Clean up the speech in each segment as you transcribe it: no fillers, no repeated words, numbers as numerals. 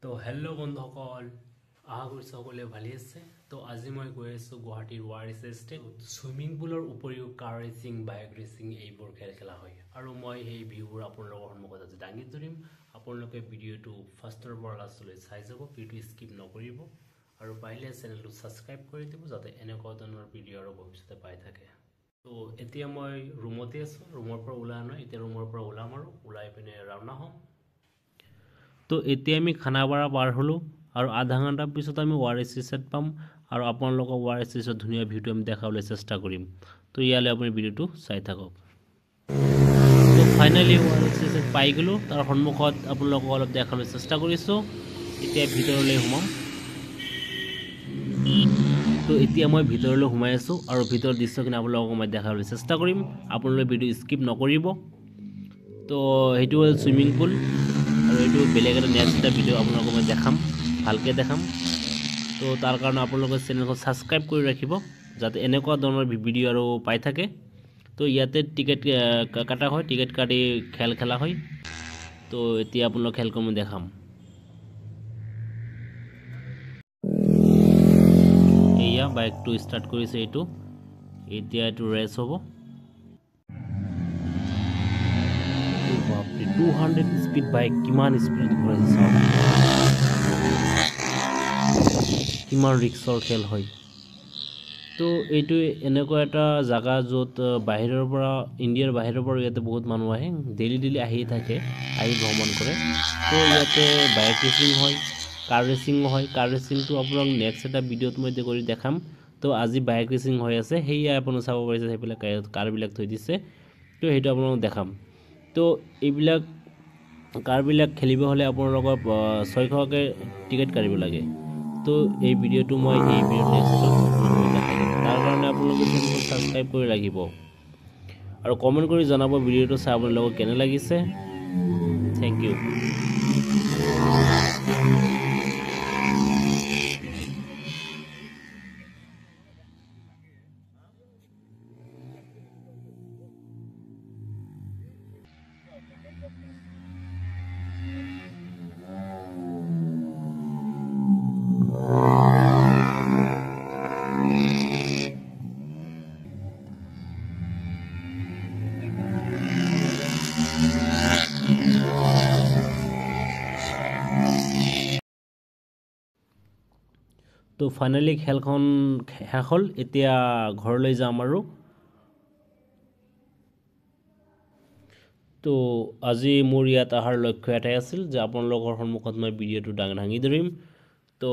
তো হেল্ল' বন্ধুসকল আশা কৰিছোঁ সকলোৱে ভালে আছে। তো আজি মই গৈ আছোঁ গুৱাহাটীৰ ৱাৰিছ ষ্টেট। ছুইমিং পুলৰ উপৰিও কাৰ ৰেচিং, বাইক ৰেচিং এইবোৰ খেলা হয় আৰু মই সেই ভিউবোৰ আপোনালোকৰ সন্মুখত আজি দাঙি ধৰিম। আপোনালোকে ভিডিঅ'টো ফাৰ্ষ্টৰ পৰা লাষ্টলৈ চাই যাব, ভিডিঅ'টো স্কিপ নকৰিব আৰু পাৰিলে চেনেলটো ছাবস্ক্ৰাইব কৰি দিব যাতে এনেকুৱা ধৰণৰ ভিডিঅ' আৰু ভৱিষ্যতে পাই থাকে। তো এতিয়া মই ৰুমতে আছোঁ, ৰুমৰ পৰা ওলাই নাই, এতিয়া ৰুমৰ পৰা ওলাম আৰু ওলাই পিনে ৰাওনা হ'ম। তো এতিয়া আমি খানাপাৰা পাৰ হ'লোঁ আৰু আধা ঘণ্টাৰ পিছত আমি ৱাৰিছ ষ্টেট পাম আৰু আপোনালোকক ৱাৰিছ ষ্টেটৰ ধুনীয়া ভিউটো আমি দেখাবলৈ চেষ্টা কৰিম। তো ইয়ালৈ আপুনি ভিডিঅ'টো চাই থাকক। তো ফাইনেলি ৱাৰিছ ষ্টেট পাই গ'লোঁ, তাৰ সন্মুখত আপোনালোকক অলপ দেখাবলৈ চেষ্টা কৰিছোঁ। এতিয়া ভিতৰলৈ সোমাম। তো এতিয়া মই ভিতৰলৈ সোমাই আছোঁ আৰু ভিতৰৰ দৃশ্যখিনি আপোনালোকক মই দেখাবলৈ চেষ্টা কৰিম, আপোনালোকে ভিডিঅ' স্কিপ নকৰিব। তো সেইটো হ'ল ছুইমিং পুল আৰু এইটো বেলেগ এটা নেক্সট এটা ভিডিঅ' আপোনালোকক মই দেখাম, ভালকৈ দেখাম। তো তাৰ কাৰণে আপোনালোকে চেনেলখন ছাবস্ক্ৰাইব কৰি ৰাখিব যাতে এনেকুৱা ধৰণৰ ভিডিঅ' আৰু পাই থাকে। তো ইয়াতে টিকেট কাটা হয়, টিকেট কাটি খেল খেলা হয়। তো এতিয়া আপোনালোক খেলখন মই দেখাম। এয়া বাইকটো ষ্টাৰ্ট কৰিছে, এইটো এতিয়া এইটো ৰেচ হ'ব। 200 স্পীড বাইক, কিমান স্পীড ঘূৰাইছে চাওক, কিমান ৰিক্সৰ খেল হয়। তো এইটো এনেকুৱা এটা জেগা য'ত বাহিৰৰ পৰা, ইণ্ডিয়াৰ বাহিৰৰ পৰা ইয়াতে বহুত মানুহ আহে, ডেইলি আহি থাকে, আহি ভ্ৰমণ কৰে। তো ইয়াতে বাইক ৰেচিং হয়, কাৰ ৰেচিঙো হয়। কাৰ ৰেচিংটো আপোনাক নেক্সট এটা ভিডিঅ'ত মই কৰি দেখাম। তো আজি বাইক ৰেচিং হৈ আছে, সেয়া আপোনালোকে চাব পাৰিছে, সেইবিলাক কাৰবিলাক থৈ দিছে। তো সেইটো আপোনালোকক দেখাম। তো এইবিলাক কাৰবিলাক খেলিব হ'লে আপোনালোকৰ 600কৈ টিকেট কাটিব লাগে। তো এই ভিডিঅ'টো মই এই ভিডিঅ'ত নেক্সটত দেখাই দিম। তাৰ কাৰণে আপোনালোকে চেনেলটো ছাবস্ক্ৰাইব কৰি ৰাখিব আৰু কমেণ্ট কৰি জনাব ভিডিঅ'টো চাই আপোনালোকক কেনে লাগিছে। Thank U. তো ফাইনেলি খেলখন শেষ হ'ল, এতিয়া ঘৰলৈ যাম আৰু। তো আজি মোৰ ইয়াত অহাৰ লক্ষ্য এটাই আছিল যে আপোনালোকৰ সন্মুখত মই ভিডিঅ'টো দাঙি ধৰিম। তো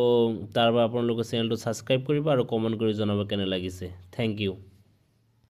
তাৰ বাবে আপোনালোকে চেনেলটো ছাবস্ক্ৰাইব কৰিব আৰু কমেণ্ট কৰি জনাব কেনে লাগিছে। Thank U.